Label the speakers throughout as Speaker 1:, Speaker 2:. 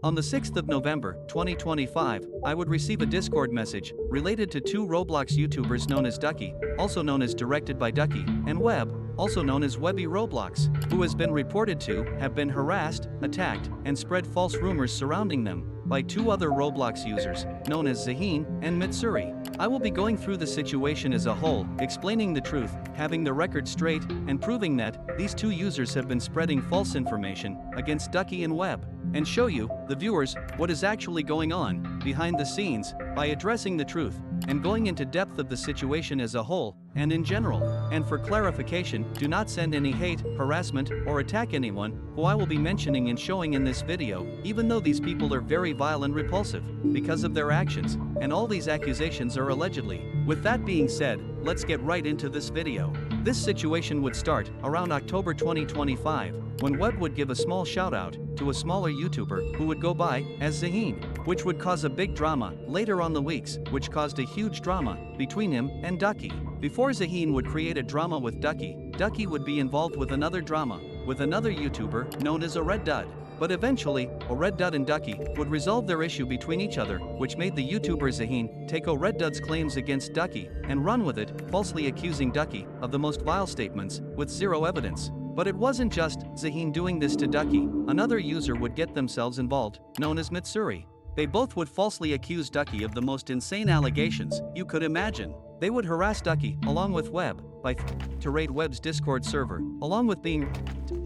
Speaker 1: On the 6th of November, 2025, I would receive a Discord message related to two Roblox YouTubers known as Ducky, also known as directedbyducky, and Webb, also known as Webbie Roblox, who has been reported to have been harassed, attacked, and spread false rumors surrounding them by two other Roblox users, known as Zaheen and Mitsuri. I will be going through the situation as a whole, explaining the truth, having the record straight, and proving that these two users have been spreading false information against Ducky and Webb, and show you, the viewers, what is actually going on behind the scenes by addressing the truth and going into depth of the situation as a whole and in general. And for clarification, do not send any hate, harassment, or attack anyone who I will be mentioning and showing in this video, even though these people are very vile and repulsive because of their actions, and all these accusations are allegedly. With that being said, let's get right into this video. This situation would start around October 2025, when Webb would give a small shout out to a smaller YouTuber who would go by as Zaheen, which would cause a big drama later on the weeks, which caused a huge drama between him and Ducky. Before Zaheen would create a drama with Ducky, Ducky would be involved with another drama with another YouTuber known as AuRedDud. But eventually, AuRedDud and Ducky would resolve their issue between each other, which made the YouTuber Zaheen take AuRedDud's claims against Ducky and run with it, falsely accusing Ducky of the most vile statements with zero evidence. But it wasn't just Zaheen doing this to Ducky. Another user would get themselves involved, known as Mitsuri. They both would falsely accuse Ducky of the most insane allegations you could imagine. They would harass Ducky, along with Webb, to raid Webb's Discord server, along with being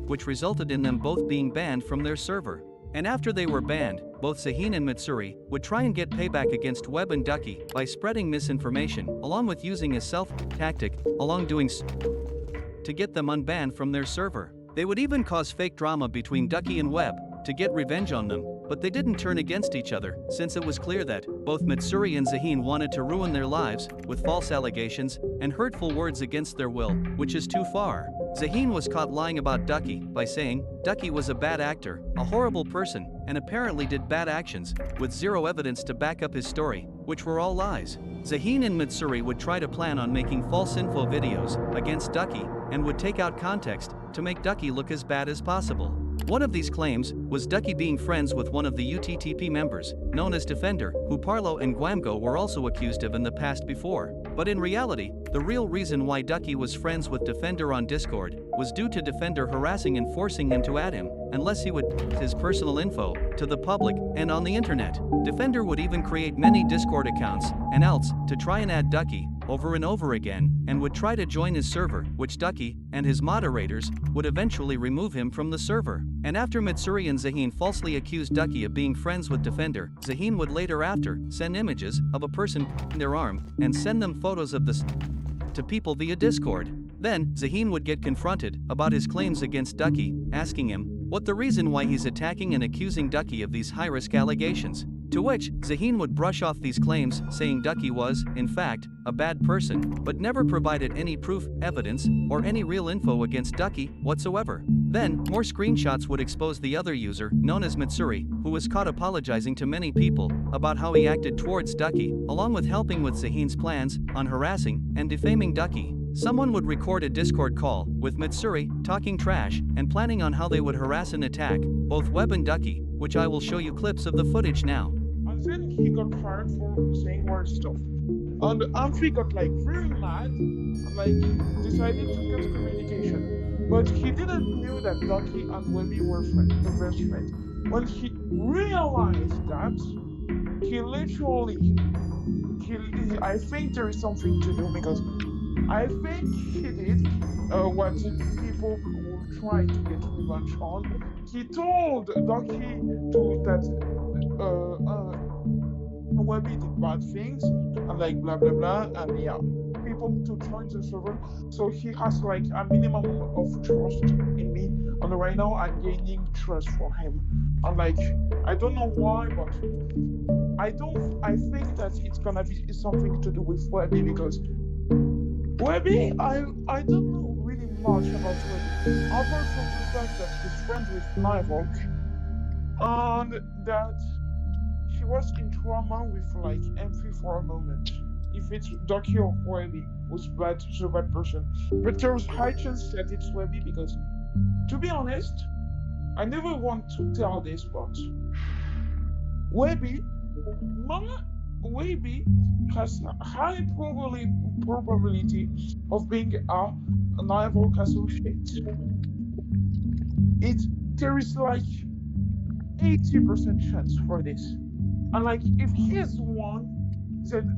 Speaker 1: which resulted in them both being banned from their server. And after they were banned, both Zaheen and Mitsuri would try and get payback against Webb and Ducky by spreading misinformation, along with using a self-tactic, to get them unbanned from their server. They would even cause fake drama between Ducky and Webb to get revenge on them, but they didn't turn against each other, since it was clear that both Mitsuri and Zaheen wanted to ruin their lives with false allegations and hurtful words against their will, which is too far. Zaheen was caught lying about Ducky by saying Ducky was a bad actor, a horrible person, and apparently did bad actions, with zero evidence to back up his story, which were all lies. Zaheen and Mitsuri would try to plan on making false info videos against Ducky and would take out context to make Ducky look as bad as possible. One of these claims was Ducky being friends with one of the UTTP members, known as Defender, who Parlo and Guamgo were also accused of in the past before. But in reality, the real reason why Ducky was friends with Defender on Discord was due to Defender harassing and forcing him to add him, unless he would his personal info to the public and on the internet. Defender would even create many Discord accounts and else to try and add Ducky over and over again, and would try to join his server, which Ducky and his moderators would eventually remove him from the server. And after Mitsuri and Zaheen falsely accused Ducky of being friends with Defender, Zaheen would later after send images of a person in their arm and send them photos of this to people via Discord. Then, Zaheen would get confronted about his claims against Ducky, asking him what the reason why he's attacking and accusing Ducky of these high-risk allegations. To which, Zaheen would brush off these claims, saying Ducky was, in fact, a bad person, but never provided any proof, evidence, or any real info against Ducky whatsoever. Then, more screenshots would expose the other user, known as Mitsuri, who was caught apologizing to many people about how he acted towards Ducky, along with helping with Zaheen's plans on harassing and defaming Ducky. Someone would record a Discord call with Mitsuri talking trash and planning on how they would harass and attack both Webb and Ducky, which I will show you clips of the footage now.
Speaker 2: And then he got fired for saying weird stuff. And Amphi got very mad and decided to cut communication. But he didn't know that Ducky and Webbie were the best friends. When he realized that, he literally, I think there is something to do because I think he did what people will try to get revenge on. He told Ducky that Webbie did bad things and blah blah blah, and yeah, people to join the server. So he has a minimum of trust in me, and right now I'm gaining trust for him. And I don't know why, but I think that it's gonna be something to do with Webbie because Webbie, I don't know really much about Webbie, apart from the fact that he's friends with Nivok, and that he was in trauma with M3 for a moment. If it's Ducky or Webbie who's the bad person. But there's high chance that it's Webbie because, to be honest, I never want to tell this, but Webbie, my Webbie has a high probability of being a naval associate. There is like 80% chance for this. And like if he's one, then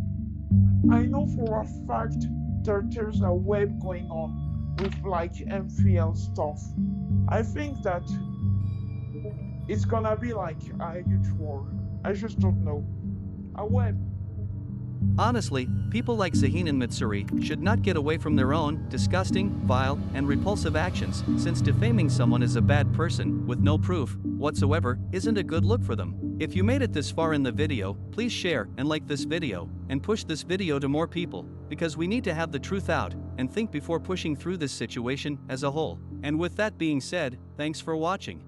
Speaker 2: I know for a fact that there's a web going on with like MPL stuff. I think that it's gonna be like a huge war. I just don't know. A web.
Speaker 1: Honestly, people like Zaheen and Mitsuri should not get away from their own disgusting, vile, and repulsive actions, since defaming someone as a bad person with no proof whatsoever isn't a good look for them. If you made it this far in the video, please share and like this video, and push this video to more people, because we need to have the truth out and think before pushing through this situation as a whole. And with that being said, thanks for watching.